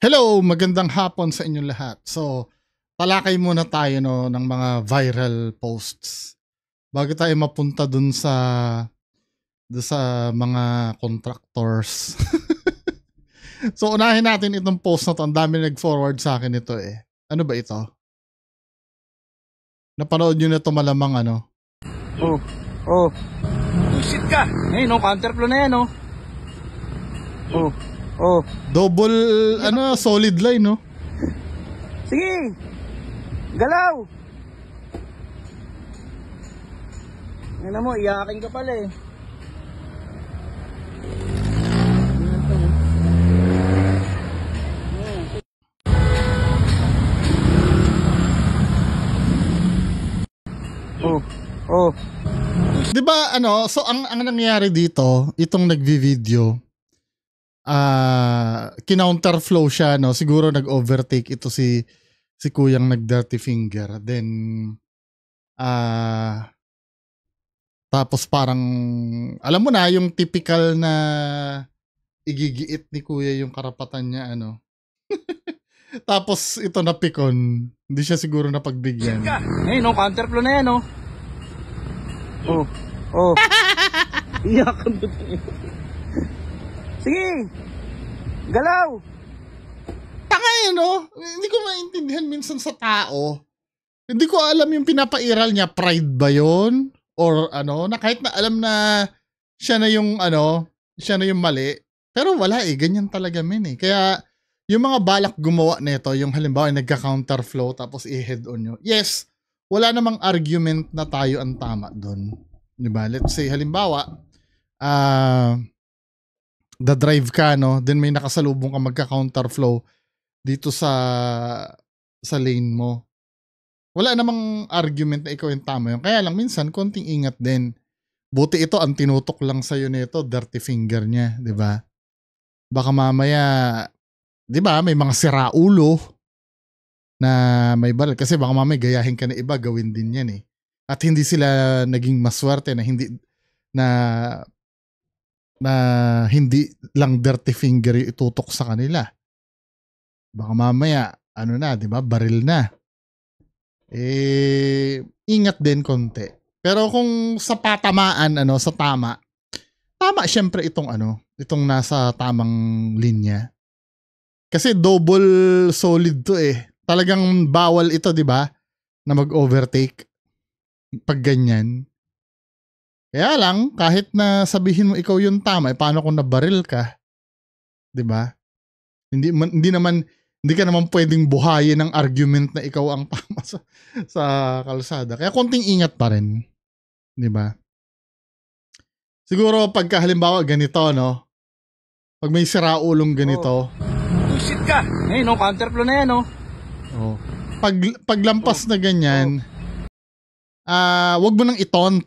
Hello, magandang hapon sa inyong lahat. So, talakay muna tayo ng mga viral posts bago tayo mapunta dun sa mga contractors. So, unahin natin itong post na to. Ang dami nag-forward sa akin ito eh. Ano ba ito? Napanood nyo na ito malamang ano? Oh. Shit ka! Ayun, counterflow na yan, Double, solid line, no? Sige! Galaw! Yan mo, iyakin ka pala eh. Di ba so ang nangyayari dito, itong nagvi-video, kinounterflow siya, no? Siguro nag-overtake ito si kuyang nag-dirty finger. Then tapos parang alam mo na yung typical na igigiit ni kuya yung karapatan niya, ano. Tapos ito napikon, hindi siya siguro napagbigyan. Ayun, counterflow na yan, iyakan mo tayo. Sige! Galaw! Tanga yun, no? Hindi ko maintindihan minsan sa tao. Hindi ko alam yung pinapairal niya, pride ba yun? Or na kahit na alam na siya na yung mali. Pero wala eh, ganyan talaga men eh. Kaya yung mga balak gumawa nito, yung halimbawa nagka-counterflow tapos i-head on nyo. Yes, wala namang argument na tayo ang tama doon. Diba? Let's say halimbawa, the-drive ka, no? Then may nakasalubong ka magka-counterflow dito sa lane mo. Wala namang argument na ikaw yung tama yun. Kaya lang minsan, konting ingat din. Buti ito, ang tinutok lang sa'yo nito, dirty finger niya, di ba? Baka mamaya, di ba, may mga siraulo na may baril. Kasi baka mamaya gayahin ka na iba, gawin din yan eh. At hindi sila naging maswerte na hindi lang dirty finger yung itutok sa kanila. Baka mamaya, di ba, baril na. Ingat din konti. Pero kung sa patamaan, sa tama syempre itong nasa tamang linya. Kasi double solid to eh. Talagang bawal ito, di ba, na mag-overtake pag ganyan. Kaya lang, kahit na sabihin mo ikaw yung tama, paano kung nabaril ka? Di ba? Hindi ka naman pwedeng buhayin ng argument na ikaw ang tama sa kalsada. Kaya konting ingat pa rin. Di ba? Siguro pagka halimbawa ganito, no? Pag may siraulong ganito. Shit ka! Ayun, counterflow na yan, Paglampas na ganyan, wag mo nang itaunt.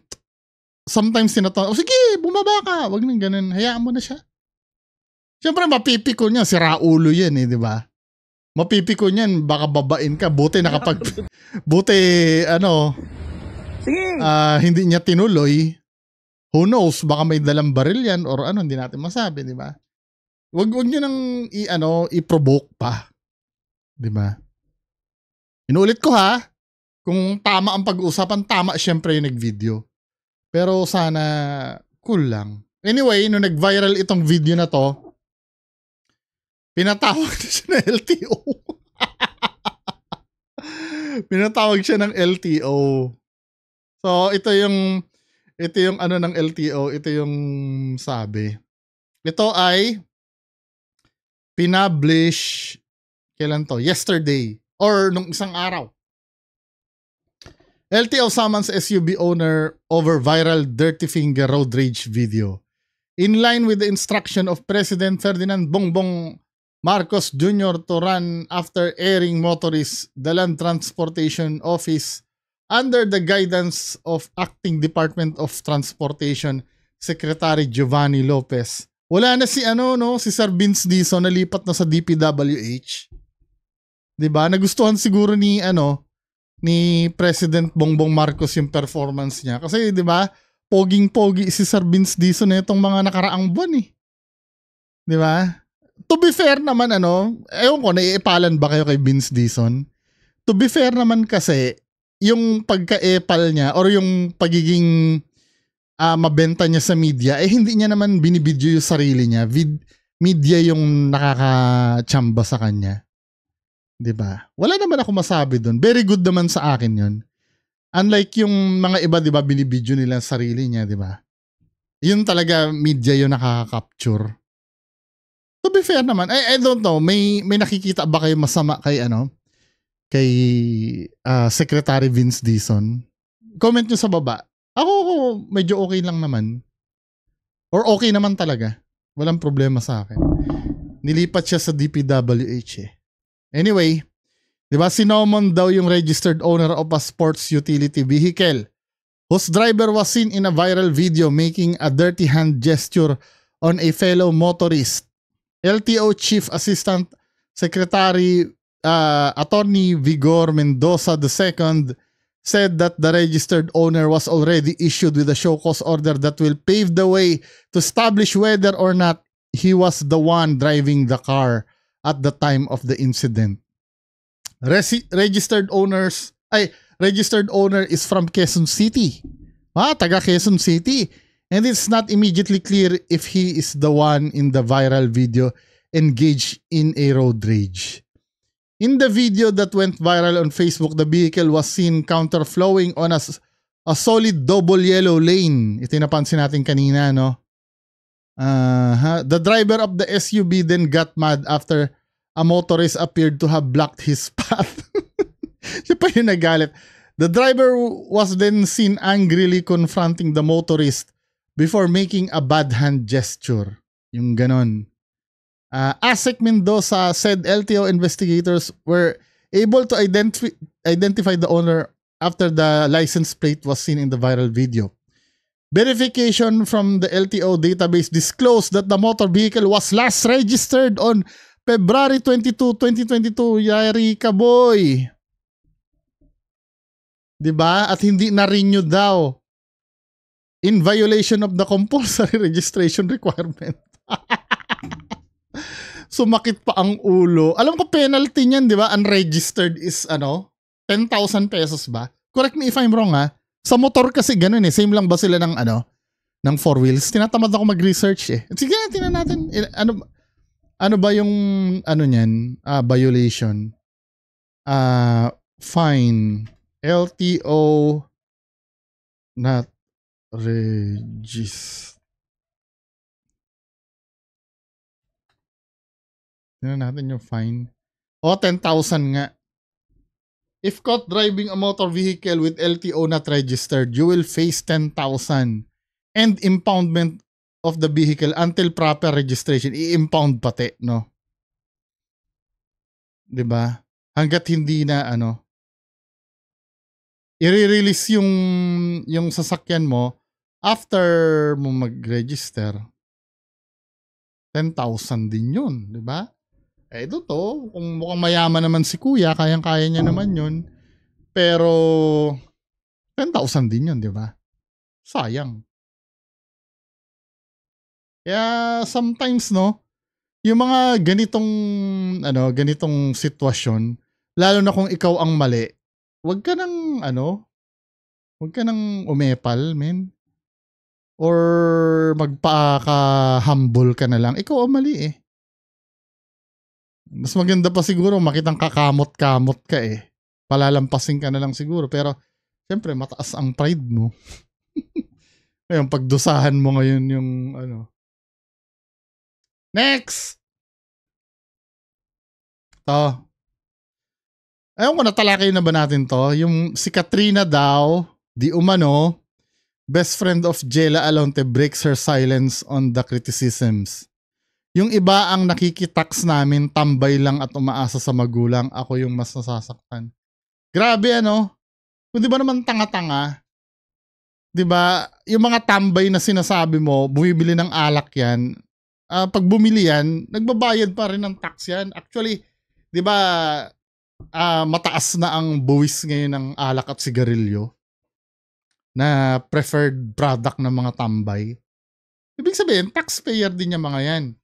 Sometimes sinataunt, sige, bumaba ka. Wag nang ganun. Hayaan mo na siya. Siyempre, mapipiko niya. Siraulo yan eh, di ba? Mapipiko niyan, baka babain ka. Buti sige. Hindi niya tinuloy. Who knows, baka may dalang baril yan or hindi natin masabi, di ba? Wag niyo nang i-provoke pa. Di ba? Inulit ko ha, kung tama ang pag-uusapan, tama syempre yung nag-video. Pero sana cool lang. Anyway, nung nag-viral itong video na to, pinatawag na siya ng LTO. Pinatawag siya ng LTO. So, ito yung ng LTO, ito yung sabi. Ito ay pinablish kailan to? Yesterday or nung isang araw. LTO summons SUV owner over viral dirty finger road rage video. In line with the instruction of President Ferdinand Bongbong Marcos Jr. to run after airing motorists, the Land Transportation Office, under the guidance of Acting Department of Transportation Secretary Giovanni Lopez. Wala na si Sir Vince Dizon, nalipat na sa DPWH. 'Di ba? Nagustuhan siguro ni President Bongbong Marcos yung performance niya kasi 'di ba? Poging-pogi si Sir Vince Dizon na itong mga nakaraang buwan eh. 'Di ba? to be fair naman, ewan ko, naiipalan ba kayo kay Vince Dizon? To be fair naman kasi, yung pagka-epal niya or yung pagiging mabenta niya sa media, hindi niya naman binibidyo yung sarili niya. Media yung nakakachamba sa kanya. 'Di ba? Wala naman ako masabi doon. Very good naman sa akin 'yon. Unlike yung mga iba, 'di ba, binibidyo nila ang sarili niya, 'di ba? Yun talaga media yung nakaka-capture. To be fair naman, I don't know, may nakikita ba kayo masama kay kay Secretary Vince Dizon? Comment nyo sa baba. Ako medyo okay lang naman. Or okay naman talaga. Walang problema sa akin. Nilipat siya sa DPWH eh. Anyway, di ba sinomon daw yung registered owner of a sports utility vehicle whose driver was seen in a viral video making a dirty hand gesture on a fellow motorist. LTO Chief Assistant Secretary Attorney Vigor Mendoza II said that the registered owner was already issued with a show cause order that will pave the way to establish whether or not he was the one driving the car at the time of the incident. Registered owner is from Quezon City. Taga Quezon City. And it's not immediately clear if he is the one in the viral video engaged in a road rage. In the video that went viral on Facebook, the vehicle was seen counterflowing on a solid double yellow lane. Ito yung napansin natin kanina, no? The driver of the SUV then got mad after a motorist appeared to have blocked his path. Siya pa yung nagalit. The driver was then seen angrily confronting the motorist before making a bad hand gesture. Yung ganon. ASEC Mendoza said LTO investigators were able to identify the owner after the license plate was seen in the viral video. Verification from the LTO database disclosed that the motor vehicle was last registered on February 22, 2022. Yari ka boy. Diba? At hindi na-renew daw. In violation of the compulsory registration requirement. Sumakit pa ang ulo. Alam ko penalty niyan, di ba? Unregistered is 10,000 pesos ba? Correct me if I'm wrong ha. Sa motor kasi ganun eh. Same lang ba sila ng ng four wheels? Tinatamad ako mag-research eh. Sige, tingnan natin. Ano ba yung niyan? Violation. Fine. LTO not registered. Tingnan natin yung fine. 10,000 nga. If caught driving a motor vehicle with LTO not registered, you will face 10,000 and impoundment of the vehicle until proper registration. I-impound pati, no? 'Di ba? Hangga't hindi na i-release yung sasakyan mo after mo mag-register. 10,000 din 'yun, 'di ba? Ito kung mukhang mayaman naman si kuya, kayang-kaya niya naman yun. Pero, 10,000 din yun, di ba? Sayang. Kaya, sometimes, yung mga ganitong sitwasyon, lalo na kung ikaw ang mali, wag ka nang umepal, men. Or, magpaka-humble ka na lang. Ikaw ang mali eh. Mas maganda pa siguro makitang kakamot-kamot ka eh. Palalampasin ka na lang siguro. Pero, syempre, mataas ang pride mo. Ngayon, pagdusahan mo ngayon yung Next! Ayun ko, natalakay na ba natin to? Yung si Katrina daw, di umano, best friend of Jella Alonte breaks her silence on the criticisms. Yung iba ang nakikitax namin, tambay lang at umaasa sa magulang. Ako yung mas nasasaktan. Grabe Kung di ba naman tanga-tanga, di ba, yung mga tambay na sinasabi mo, bumibili ng alak yan, pag bumili yan, nagbabayad pa rin ng tax yan. Actually, di ba, mataas na ang buwis ngayon ng alak at sigarilyo na preferred product ng mga tambay. Ibig sabihin, taxpayer din yung mga yan.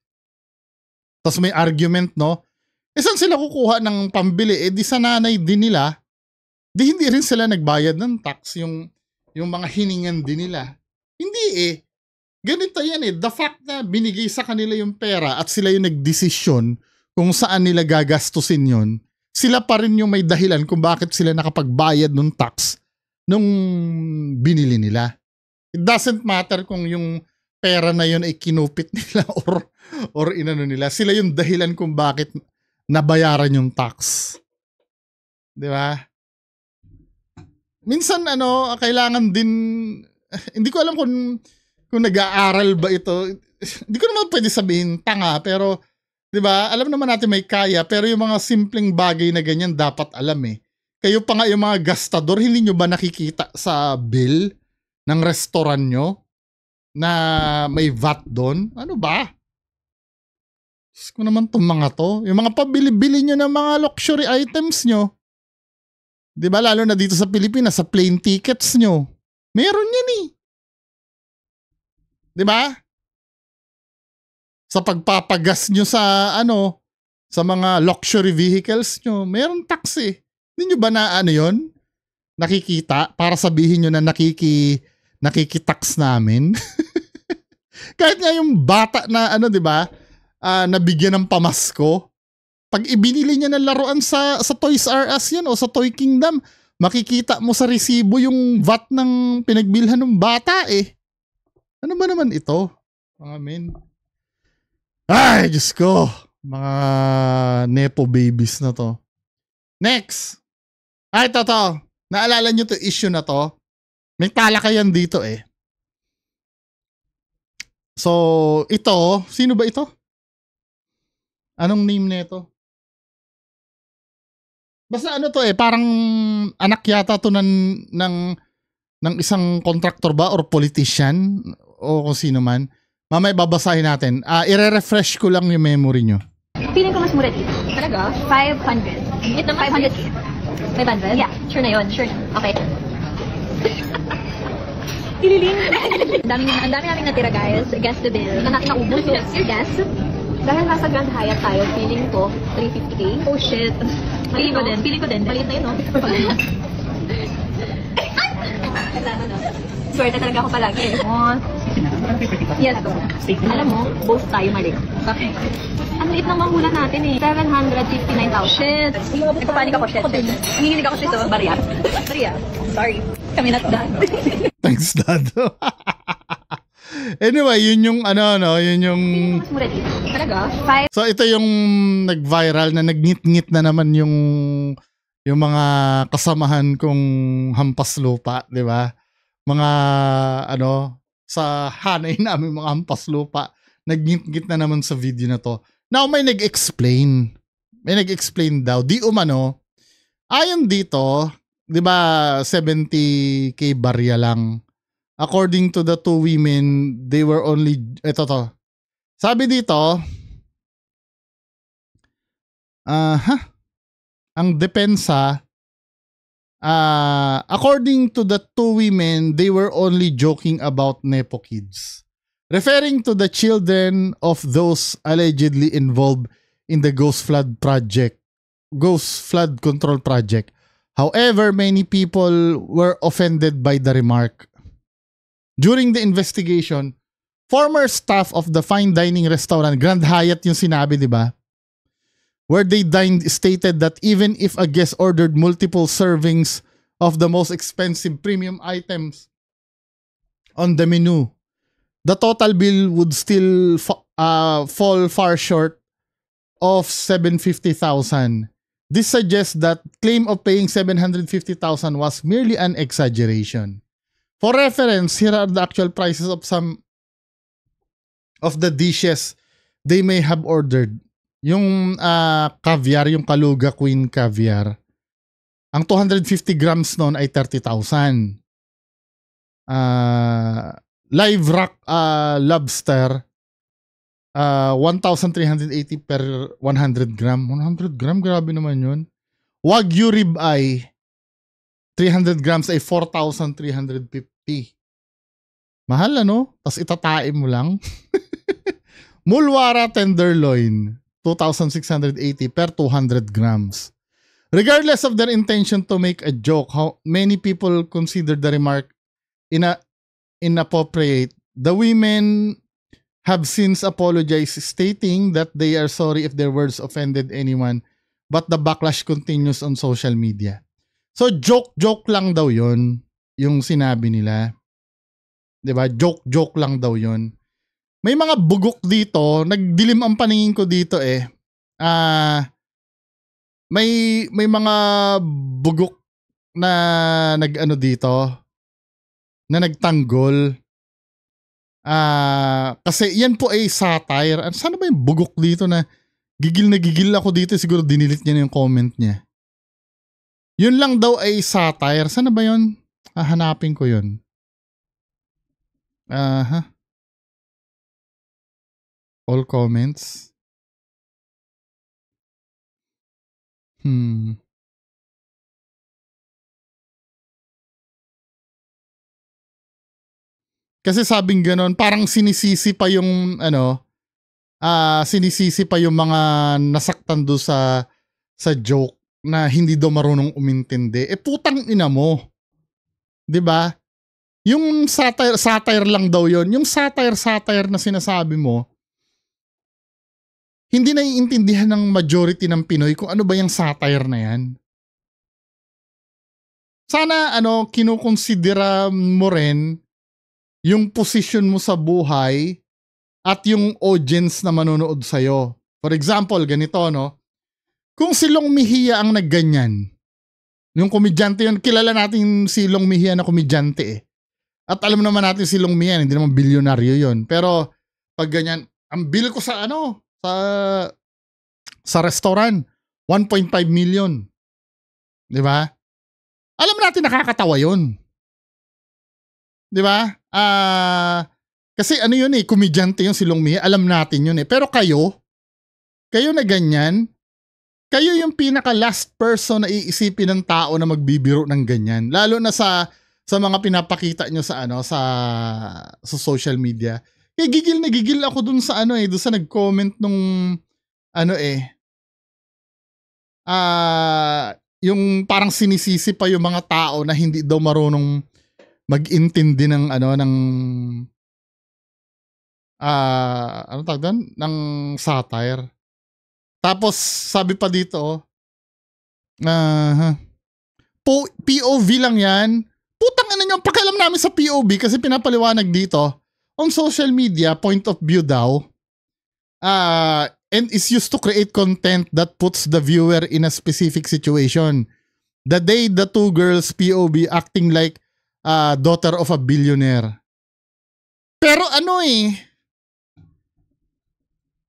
Tapos may argument, no? Saan sila kukuha ng pambili? Di sa nanay din nila. Di hindi rin sila nagbayad ng tax, yung mga hiningan din nila. Hindi Ganito yan The fact na binigay sa kanila yung pera at sila yung nagdesisyon kung saan nila gagastusin yon, sila pa rin yung may dahilan kung bakit sila nakapagbayad ng tax nung binili nila. It doesn't matter kung yung pera na yun ay kinupit nila or inano nila. Sila yung dahilan kung bakit nabayaran yung tax. Di ba? Minsan kailangan din, hindi ko alam kung nag-aaral ba ito. Hindi ko naman pwede sabihin tanga, pero 'di ba? Alam naman natin may kaya, pero yung mga simpleng bagay na ganyan dapat alam Kayo pa nga yung mga gastador, hindi nyo ba nakikita sa bill ng restaurant nyo na may VAT doon? Ano ba? Diyos ko naman itong mga to. Yung mga pabili-bili nyo ng mga luxury items nyo. 'Di ba? Lalo na dito sa Pilipinas, sa plane tickets nyo. Meron yan 'Di ba? Sa pagpapagas nyo sa sa mga luxury vehicles nyo, meron tax Hindi nyo ba na yon? Nakikita para sabihin nyo na nakikitax namin? Kahit nga yung bata na 'di ba? Nabigyan ng pamasko. Pag ibinili niya ng laruan sa Toys R Us yan o sa Toy Kingdom, makikita mo sa resibo yung VAT ng pinagbilhan ng bata Ano ba naman ito? Mga men. Ay, Diyos ko. Mga nepo babies na to. Next. Ay, ito. Naalala nyo to issue na to? May talakayan dito So, ito. Sino ba ito? Anong name nito? Basta to parang anak yata to ng isang contractor ba or politician o kung sino man. Mamaya babasahin natin. I-refresh ko lang yung memory nyo. Feeling ko mas mura dito. Talaga? 500. Ito 500K. 500? Yeah. Sure na yun. Sure na. Okay. Tililing. Ang dami naming natira guys. Guess the bill. Na natin naubos. Guess. Dahil nasa Grand Hyatt tayo, feeling ko 350K. Oh shit. Feeling ko din. Maliit na yun, no? Swerte talaga ako palagi Yes. Alam mo, both tayo mali. Okay. Ang liit ng mahula natin 759,000. Shit. Nagpapanik ako, shit. Nanginginig ako sa barya. Sorry. Kami not dad. Thanks, Dad. Anyway, yun yung yun yung... Mas mura dito. Talaga? So, ito yung nag-viral na nag-ngit-ngit na naman yung mga kasamahan kong hampas lupa, di ba? Mga sa hanay namin mga hampas lupa, nag-ngit-ngit na naman sa video na to. Now, may nag-explain daw. Di umano, ayon dito, di ba 70K barya lang. According to the two women, they were only, ito to. Sabi dito, ang depensa, according to the two women, they were only joking about Nepo kids, referring to the children of those allegedly involved in the Ghost Flood Control Project. However, many people were offended by the remark. During the investigation, former staff of the fine dining restaurant, Grand Hyatt yung sinabi, di ba? Where they dined stated that even if a guest ordered multiple servings of the most expensive premium items on the menu, the total bill would still fall far short of 750,000. This suggests that claim of paying 750,000 was merely an exaggeration. For reference, here are the actual prices of some of the dishes they may have ordered. Yung caviar, yung Kaluga Queen caviar, ang 250 grams noon ay 30,000. Live rock lobster, 1,380 per 100 gram. 100 gram, grabe naman yun. Wagyu ribeye, 300 grams ay 4,350. Mahal Tapos itatae mo lang. Mulwara tenderloin, 2,680 per 200 grams. Regardless of their intention to make a joke, how many people consider the remark inappropriate. The women have since apologized, stating that they are sorry if their words offended anyone, but the backlash continues on social media. So joke lang daw yon yung sinabi nila. 'Di ba? Joke lang daw yon. May mga bugok dito, nagdilim ang paningin ko dito eh. May mga bugok na nag-ano dito, na nagtanggol. Kasi yan po ay satire. Sana ba yung bugok dito na gigil ako dito, siguro dinilit niya na yung comment niya. Yun lang daw ay satire. Sana ba yun? Hanapin ko yun. All comments. Kasi sabing ganon, parang sinisisi pa yung sinisisi pa yung mga nasaktan do sa joke na hindi daw marunong umintindi. Putang ina mo. 'Di ba? Yung satire lang daw yon. Yung satire na sinasabi mo, hindi naiintindihan ng majority ng Pinoy kung ano ba yung satire na yan. Sana kinukonsidera mo rin yung position mo sa buhay at yung audience na manonood sa'yo. For example, ganito, no? Kung si Long Mejia ang nagganyan, yung komedyante yun, kilala natin si Long Mejia na komedyante eh. At alam naman natin si Long Mejia, hindi naman bilyonaryo yun. Pero pag ganyan, ang bill ko sa sa restaurant, 1.5 million. 'Di ba? Alam natin nakakatawa yun. 'Di ba? Kasi yun eh, komedyante yun si Long Mejia, alam natin yun eh. Pero kayo na ganyan, kayo yung pinaka last person na iisipin ng tao na magbibiro ng ganyan. Lalo na sa mga pinapakita nyo sa sa social media. Kaya gigil ako dun sa dun sa nag-comment nung yung parang sinisisi pa yung mga tao na hindi daw marunong mag-intindi ng tawag doon? Ng satire. Tapos sabi pa dito, POV lang yan. Putang ina nyo, pakialam namin sa POV kasi pinapaliwanag dito. On social media, point of view daw, and is used to create content that puts the viewer in a specific situation. The day the two girls POV acting like daughter of a billionaire. Pero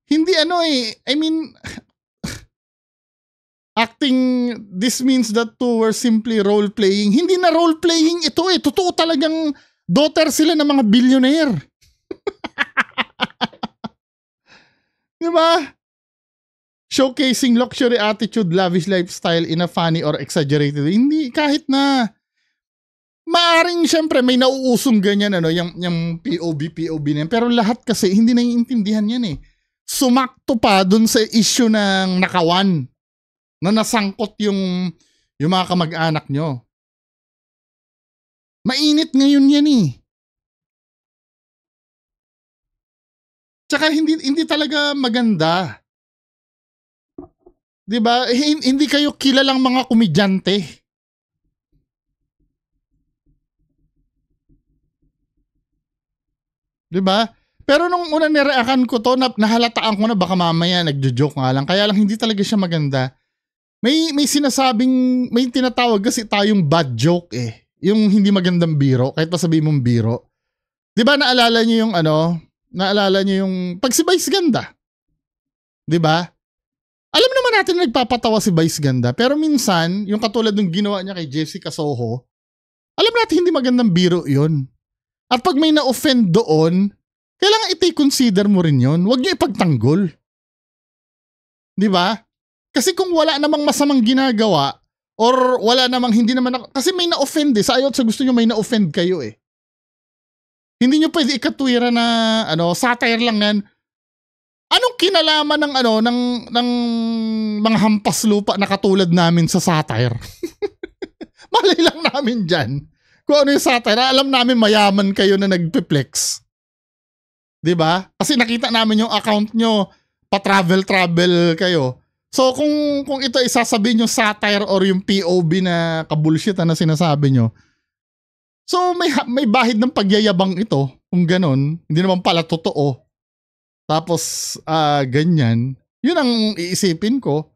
hindi I mean, acting, this means that two were simply role-playing. Hindi na role-playing ito eh. Totoo talagang daughter sila ng mga billionaire. Diba? Showcasing luxury attitude, lavish lifestyle in a funny or exaggerated. Hindi, kahit na. Maaring syempre may nauusong ganyan, yung POV na yan. Pero lahat kasi hindi naiintindihan yan eh. Sumakto pa dun sa issue ng nakawan na nasangkot yung mga kamag-anak nyo. Mainit ngayon yan eh. Tsaka hindi talaga maganda. 'Di ba? Hindi kayo kilalang mga komedyante. 'Di ba? Pero nung una nireakan ko to, nahalataan ko na baka mamaya nagjo-joke nga lang. Kaya lang hindi talaga siya maganda. May sinasabing, may tinatawag kasi tayong bad joke eh. Yung hindi magandang biro, kahit pa sabihin mong biro. 'Di ba naalala niyo yung naalala niyo yung pag si Vice Ganda? 'Di ba? Alam naman natin na nagpapatawa si Vice Ganda, pero minsan, yung katulad ng ginawa niya kay Jessica Soho, alam natin hindi magandang biro 'yun. At pag may na-offend doon, kailangan i-consider mo rin 'yon. Huwag niyo ipagtanggol. 'Di ba? Kasi kung wala namang masamang ginagawa or wala namang hindi naman kasi may na-offend eh. Sa ayaw at sa gusto niyo may na-offend kayo eh. Hindi niyo pwede ikatwira na satire lang yan. Anong kinalaman ng ng mga hampas lupa na katulad namin sa satire? Malay lang namin diyan. Kung ano yung satire, alam namin mayaman kayo na nagpe-flex. 'Di ba? Kasi nakita namin yung account nyo, pa-travel kayo. So kung ito isasabihin yung satire or yung POV na kabullshit na sinasabi nyo, so may bahid ng pagyayabang ito kung ganon, hindi naman pala totoo. Tapos ganyan, yun ang iisipin ko,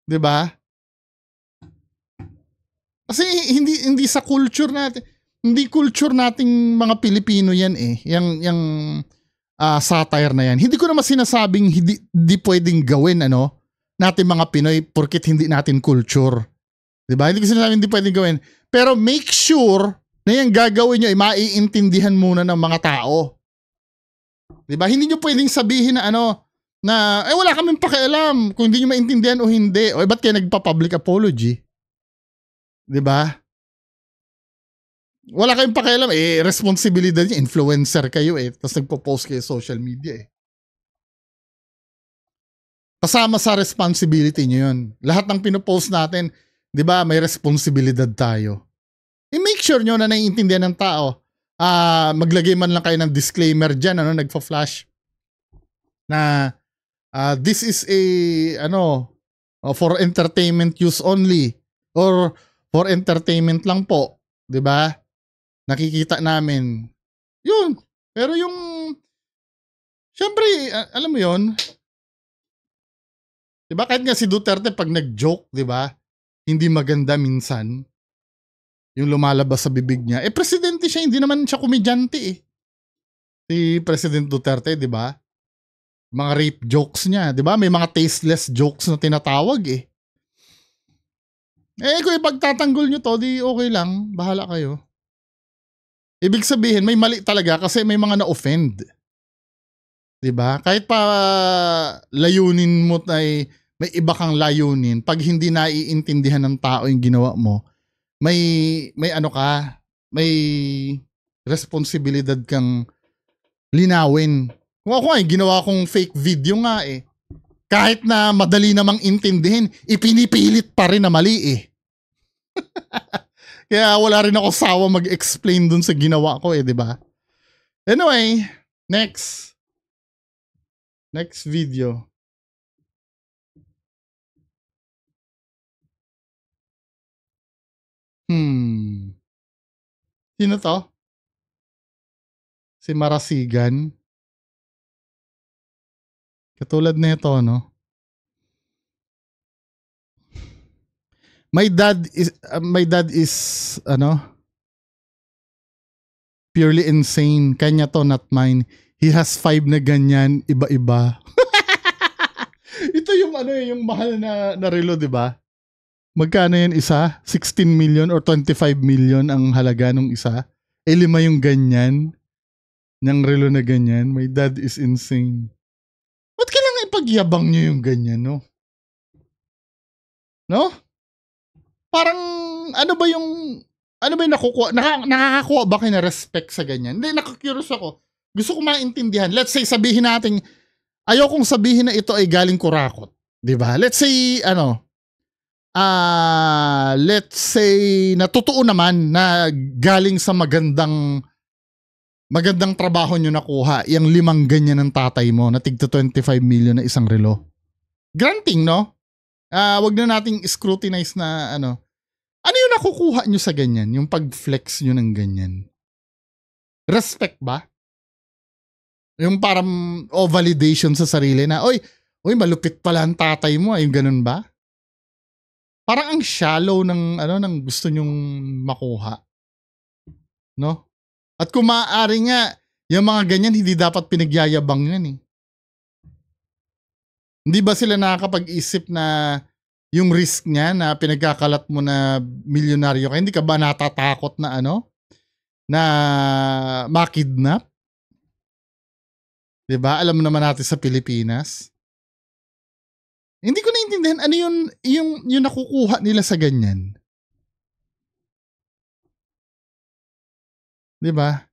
'di ba? Kasi hindi sa culture natin, hindi culture nating mga Pilipino yan eh. Yang satire na yan. Hindi ko naman sinasabing hindi pwedeng gawin natin mga Pinoy porket hindi natin culture. 'Di ba? Hindi ko sinasabing hindi pwedeng gawin. Pero make sure na yung gagawin nyo ay maiintindihan muna ng mga tao. 'Di ba? Hindi nyo pwedeng sabihin na na wala kaming pakialam kung hindi nyo maintindihan o hindi. O ba't kayo nagpa-public apology? 'Di ba? Wala kayong pakialam responsibilidad niya, influencer kayo tapos nagpo-post kayo sa social media Kasama sa responsibility niyo 'yun. Lahat ng pino-post natin, 'di ba, may responsibilidad tayo. I-make sure nyo na naiintindihan ng tao. Maglagay man lang kayo ng disclaimer dyan, nagfa-flash na this is a for entertainment use only or for entertainment lang po, 'di ba? Nakikita namin. 'Yun. Pero yung syempre, alam mo 'yun? 'Di ba kahit nga si Duterte pag nag-joke, 'di ba? Hindi maganda minsan yung lumalabas sa bibig niya. Presidente siya, hindi naman siya komedyante Si President Duterte, 'di ba? Mga rape jokes niya, 'di ba? May mga tasteless jokes na tinatawag kung ipagtatanggol nyo to, di okay lang. Bahala kayo. Ibig sabihin, may mali talaga kasi may mga na-offend. 'Di ba? Kahit pa layunin mo may iba kang layunin, pag hindi naiintindihan ng tao yung ginawa mo, may may responsibilidad kang linawin. Kung ako ginawa kong fake video nga kahit na madali namang intindihin, ipinipilit pa rin na mali Kaya wala rin ako sawa mag-explain dun sa ginawa ko 'di ba? Anyway, next video. Sino to? Si Marasigan. Katulad nito, My dad is purely insane. Kanya to, not mine. He has 5 na ganyan, iba-iba. Ito yung yung mahal na relo, 'di ba? Magkano yan isa? 16 million or 25 million ang halaga nung isa. 5 yung ganyan. Nang relo na ganyan. My dad is insane. Ba't kailangan ipagyabang nyo yung ganyan, no? No? Parang, ano ba yung nakukuha? Nakakakuha ba kayo na respect sa ganyan? Hindi, nakakurious ako. Gusto ko maintindihan. Let's say, sabihin natin, ayokong sabihin na ito ay galing kurakot. 'Di ba? Let's say, let's say, na totoo naman na galing sa magandang trabaho nyo nakuha, yung 5 ganyan ng tatay mo na tigta 25 million na isang relo. Granting, no? Wag na nating scrutinize na ano yung nakukuha nyo sa ganyan? Yung pag-flex nyo ng ganyan. Respect ba? Yung parang validation sa sarili na, oy, malupit pala ang tatay mo, yung ganun ba? Parang ang shallow ng gusto nyong makuha. No? At kung maaari nga, yung mga ganyan, hindi dapat pinagyayabang yan Hindi ba sila nakakapag-isip na yung risk niya na pinagkakalat mo na milyonaryo ka, hindi ka ba natatakot na na makidnap? 'Di ba? Alam mo naman natin sa Pilipinas. Hindi ko naintindihan ano yung nakukuha nila sa ganyan. 'Di ba?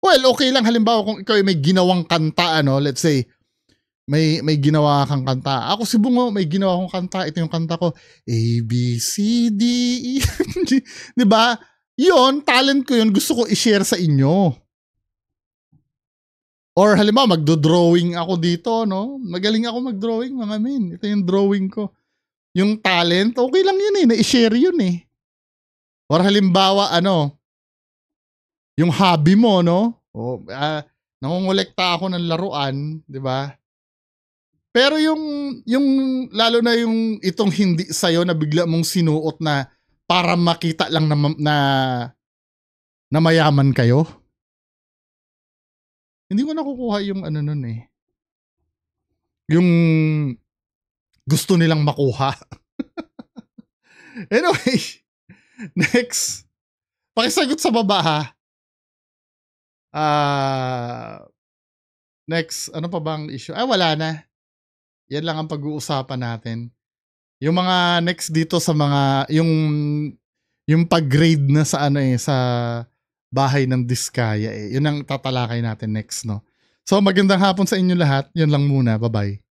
Well, okay lang halimbawa kung ikaw ay may ginawang kanta, ano, let's say, may ginawa kang kanta. Ako si Bungo, may ginawa akong kanta. Ito yung kanta ko. A, B, C, D, E, F, G. Diba? Yun, talent ko yun. Gusto ko i-share sa inyo. Or halimbawa, magdo-drawing ako dito, no? Magaling ako mag-drawing, mga men. Ito yung drawing ko. Yung talent, okay lang yun eh. Na-i-share yun eh. Or halimbawa, ano, yung hobby mo, no? O, nangongolekta ako ng laruan, di ba? Pero yung lalo na yung itong hindi sa'yo na bigla mong sinuot na para makita lang na mayaman kayo. Hindi ko nakukuha yung ano nun eh. Yung gusto nilang makuha. Anyway, next. Pakisagot sa baba ha. Next, ano pa bang issue? Wala na. Yan lang ang pag-uusapan natin. Yung mga next dito sa mga yung pag-grade na sa ano eh sa bahay ng Diskaya eh. Yun ang tatalakay natin next, no. So magandang hapon sa inyo lahat. Yun lang muna. Bye-bye.